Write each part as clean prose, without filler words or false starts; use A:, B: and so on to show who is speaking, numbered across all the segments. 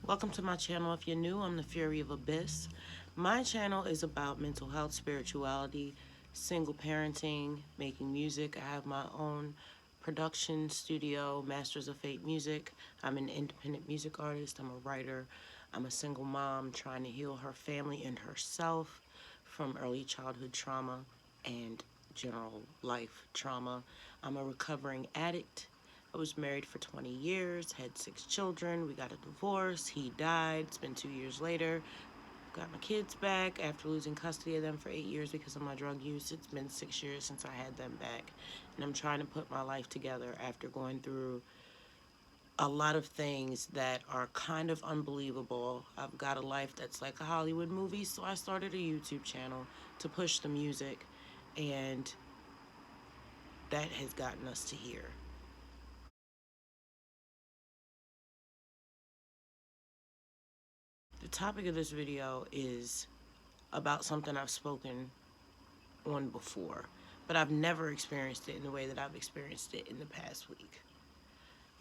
A: Welcome to my channel. If you're new, I'm the Fury of Abyss. My channel is about mental health, spirituality, single parenting, making music. I have my own production studio, Masters of Fate Music. I'm an independent music artist. I'm a writer. I'm a single mom trying to heal her family and herself from early childhood trauma and general life trauma. I'm a recovering addict. I was married for 20 years, had 6 children. We got a divorce. He died. It's been 2 years later. Got my kids back after losing custody of them for 8 years because of my drug use. It's been 6 years since I had them back. And I'm trying to put my life together after going through a lot of things that are kind of unbelievable. I've got a life that's like a Hollywood movie, so I started a YouTube channel to push the music, and that has gotten us to here. The topic of this video is about something I've spoken on before, but I've never experienced it in the way that I've experienced it in the past week.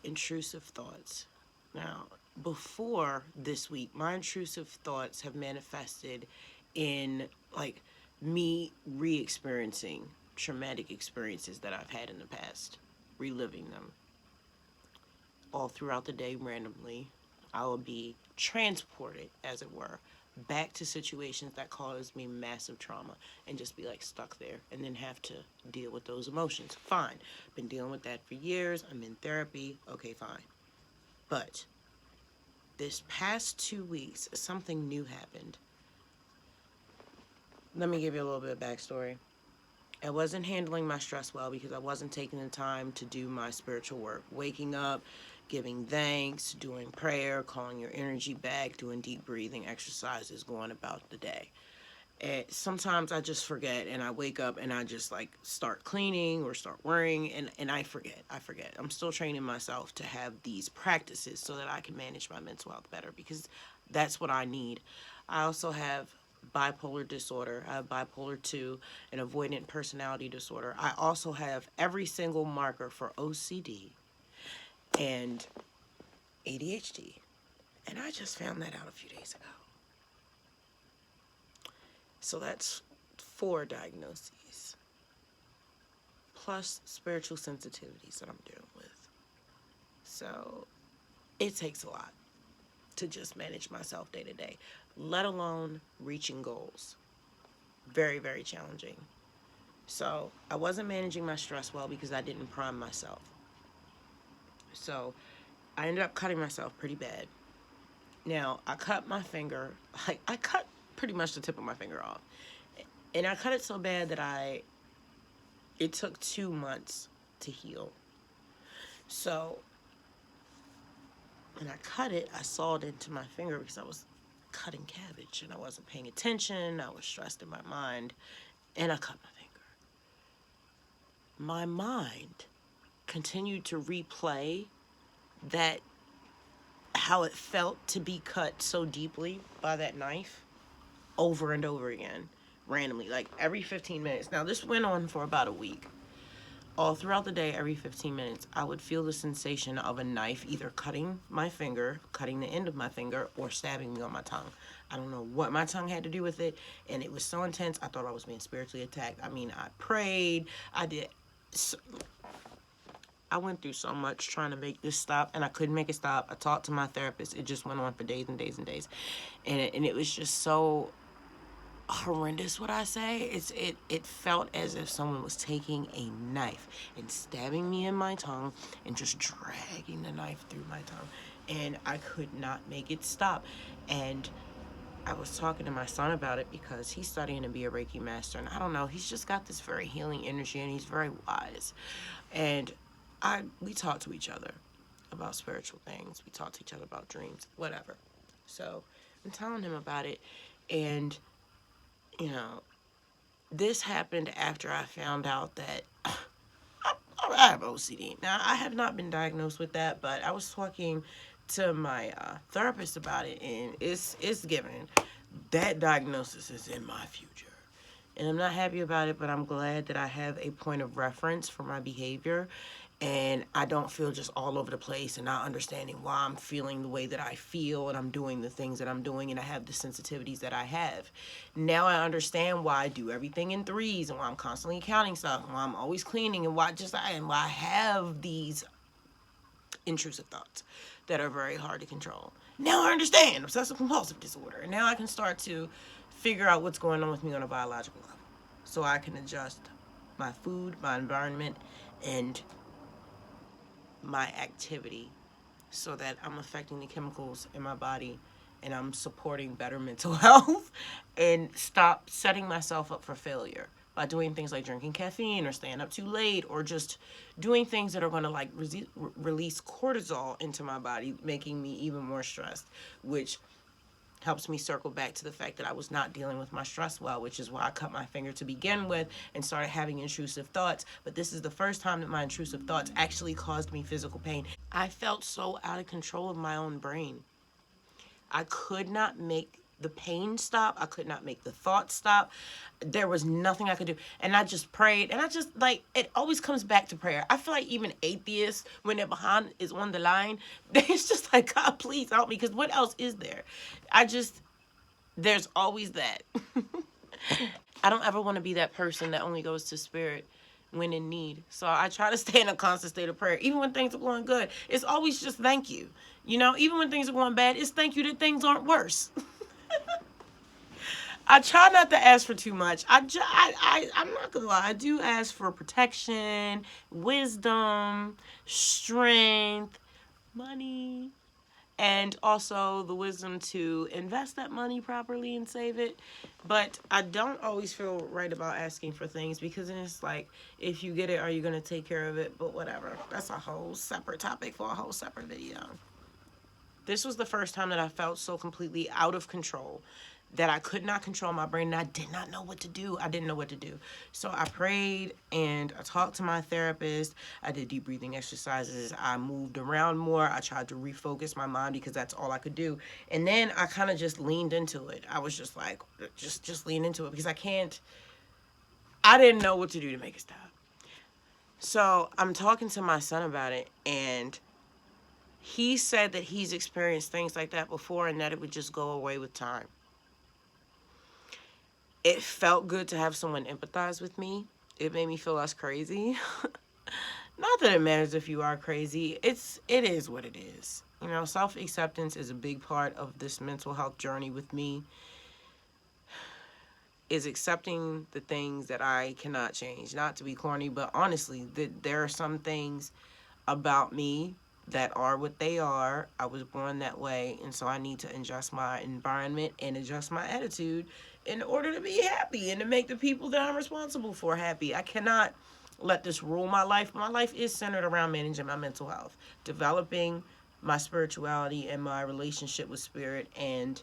A: Intrusive thoughts. Now, before this week, my intrusive thoughts have manifested in like me re-experiencing traumatic experiences that I've had in the past, reliving them all throughout the day randomly. I will be transported, as it were, back to situations that caused me massive trauma and just be like stuck there and then have to deal with those emotions. Fine. Been dealing with that for years. I'm in therapy. Okay, fine. But this past 2 weeks, something new happened. Let me give you a little bit of backstory. I wasn't handling my stress well because I wasn't taking the time to do my spiritual work. Waking up, giving thanks, doing prayer, calling your energy back, doing deep breathing exercises, going about the day. And sometimes I just forget and I wake up and I just like start cleaning or start worrying and I forget. I'm still training myself to have these practices so that I can manage my mental health better because that's what I need. I also have bipolar disorder. I have bipolar 2, an avoidant personality disorder. I also have every single marker for OCD and ADHD. And I just found that out a few days ago. So that's 4 diagnoses, plus spiritual sensitivities that I'm dealing with. So it takes a lot to just manage myself day to day, let alone reaching goals. Very, very challenging. So I wasn't managing my stress well because I didn't prime myself. So I ended up cutting myself pretty bad. Now, I cut my finger, I cut pretty much the tip of my finger off. And I cut it so bad that it took 2 months to heal. So when I cut it, I sawed into my finger because I was cutting cabbage and I wasn't paying attention. I was stressed in my mind and I cut my finger. My mind continued to replay that, how it felt to be cut so deeply by that knife over and over again, randomly, like every 15 minutes. Now, this went on for about a week. All throughout the day, every 15 minutes, I would feel the sensation of a knife either cutting my finger, cutting the end of my finger, or stabbing me on my tongue. I don't know what my tongue had to do with it, and it was so intense, I thought I was being spiritually attacked. I mean, I prayed, I went through so much trying to make this stop, and I couldn't make it stop. I talked to my therapist. It just went on for days and days and days. And it was just so horrendous, what I say. It felt as if someone was taking a knife and stabbing me in my tongue and just dragging the knife through my tongue. And I could not make it stop. And I was talking to my son about it because he's studying to be a Reiki master. And I don't know, he's just got this very healing energy and he's very wise. And we talk to each other about spiritual things. We talk to each other about dreams, whatever. So I'm telling him about it, and you know, this happened after I found out that I have OCD. Now, I have not been diagnosed with that, but I was talking to my therapist about it, and it's given. That diagnosis is in my future. And I'm not happy about it, but I'm glad that I have a point of reference for my behavior. and I don't feel just all over the place and not understanding why I'm feeling the way that I feel and I'm doing the things that I'm doing and I have the sensitivities that I have. Now I understand why I do everything in threes and why I'm constantly counting stuff and why I'm always cleaning and why I have these intrusive thoughts that are very hard to control. Now I understand obsessive compulsive disorder, and now I can start to figure out what's going on with me on a biological level so I can adjust my food, my environment, and my activity so that I'm affecting the chemicals in my body and I'm supporting better mental health and stop setting myself up for failure by doing things like drinking caffeine or staying up too late or just doing things that are going to like release cortisol into my body, making me even more stressed, which helps me circle back to the fact that I was not dealing with my stress well, which is why I cut my finger to begin with and started having intrusive thoughts. But this is the first time that my intrusive thoughts actually caused me physical pain. I felt so out of control of my own brain. I could not make the pain stop. I could not make the thoughts stop. There was nothing I could do. And I just prayed. And I just, like, it always comes back to prayer. I feel like even atheists, when their behind is on the line, it's just like, God, please help me. Because what else is there? There's always that. I don't ever want to be that person that only goes to spirit when in need. So I try to stay in a constant state of prayer. Even when things are going good, it's always just thank you. You know, even when things are going bad, it's thank you that things aren't worse. I try not to ask for too much. I'm not gonna lie. I do ask for protection, wisdom, strength, money, and also the wisdom to invest that money properly and save it. But I don't always feel right about asking for things because then it's like, if you get it, are you going to take care of it? But whatever. That's a whole separate topic for a whole separate video. This was the first time that I felt so completely out of control that I could not control my brain and I did not know what to do. I didn't know what to do. So I prayed and I talked to my therapist. I did deep breathing exercises. I moved around more. I tried to refocus my mind because that's all I could do. And then I kind of just leaned into it. I was just like, just lean into it because I didn't know what to do to make it stop. So I'm talking to my son about it, and he said that he's experienced things like that before and that it would just go away with time. It felt good to have someone empathize with me. It made me feel less crazy. Not that it matters if you are crazy. It is what it is. You know, self-acceptance is a big part of this mental health journey with me. Is accepting the things that I cannot change. Not to be corny, but honestly, there are some things about me that are what they are. I was born that way, and so I need to adjust my environment and adjust my attitude in order to be happy and to make the people that I'm responsible for happy. I cannot let this rule my life. My life is centered around managing my mental health, developing my spirituality and my relationship with spirit, and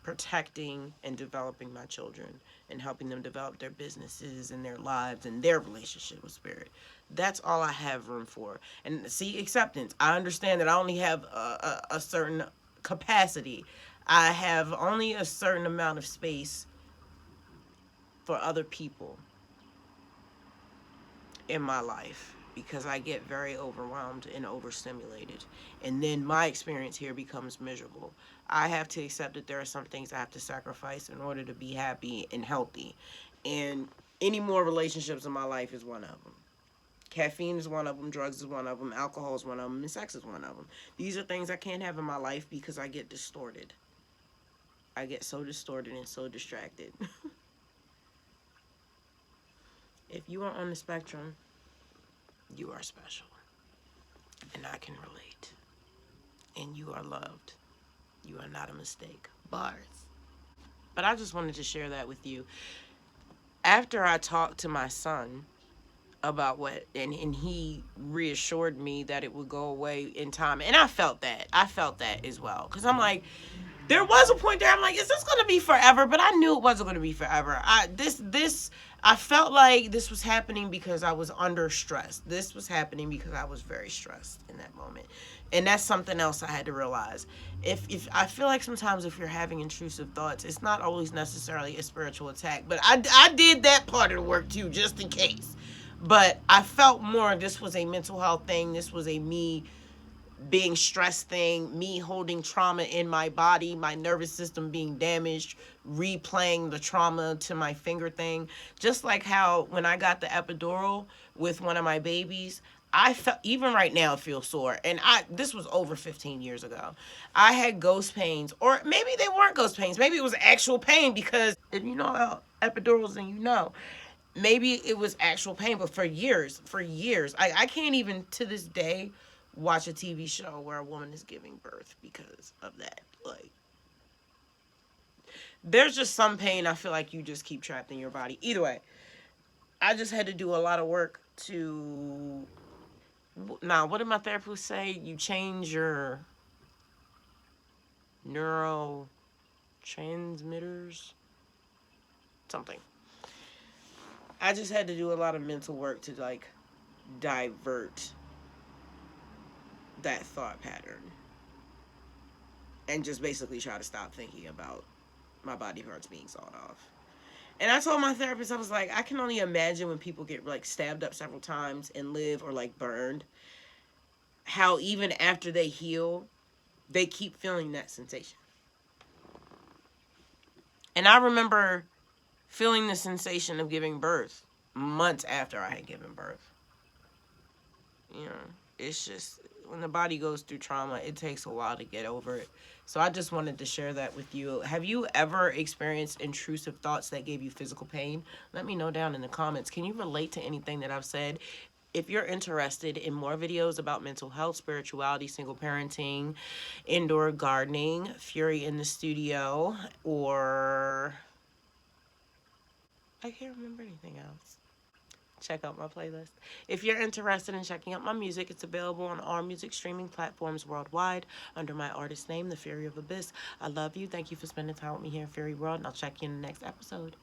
A: protecting and developing my children and helping them develop their businesses and their lives and their relationship with spirit. That's all I have room for. And see, acceptance. I understand that I only have a certain capacity. I have only a certain amount of space for other people in my life because I get very overwhelmed and overstimulated. And then my experience here becomes miserable. I have to accept that there are some things I have to sacrifice in order to be happy and healthy. And any more relationships in my life is one of them. Caffeine is one of them, drugs is one of them, alcohol is one of them, and sex is one of them. These are things I can't have in my life because I get distorted. I get so distorted and so distracted. If you are on the spectrum, you are special. And I can relate. And you are loved. You are not a mistake. Bars. But I just wanted to share that with you. After I talked to my son about and he reassured me that it would go away in time. And I felt that as well. Because I'm like, there was a point there I'm like, is this going to be forever? But I knew it wasn't going to be forever. I felt like this was happening because I was under stress. This was happening because I was very stressed in that moment. And that's something else I had to realize. If I feel like sometimes if you're having intrusive thoughts, it's not always necessarily a spiritual attack. But I did that part of the work too, just in case. But I felt more this was a mental health thing. This was a me being stressed thing, me holding trauma in my body, my nervous system being damaged, replaying the trauma to my finger thing. Just like how when I got the epidural with one of my babies, I felt, even right now it feels sore. And this was over 15 years ago. I had ghost pains, or maybe they weren't ghost pains. Maybe it was actual pain, because if you know about epidurals, then you know. Maybe it was actual pain, but for years, I can't even to this day watch a TV show where a woman is giving birth because of that. Like, there's just some pain I feel like you just keep trapped in your body. Either way, I just had to do a lot of work to. Now, what did my therapist say? You change your neurotransmitters, something. I just had to do a lot of mental work to like divert that thought pattern and just basically try to stop thinking about my body parts being sawed off. And I told my therapist, I was like, I can only imagine when people get like stabbed up several times and live, or like burned, how even after they heal, they keep feeling that sensation. And I remember feeling the sensation of giving birth months after I had given birth. You know, it's just when the body goes through trauma, it takes a while to get over it. So I just wanted to share that with you. Have you ever experienced intrusive thoughts that gave you physical pain? Let me know down in the comments. Can you relate to anything that I've said? If you're interested in more videos about mental health, spirituality, single parenting, indoor gardening, Fury in the studio, or I can't remember anything else, check out my playlist. If you're interested in checking out my music, it's available on all music streaming platforms worldwide under my artist name, The Fury of Abyss. I love you. Thank you for spending time with me here in Fury World, and I'll check you in the next episode.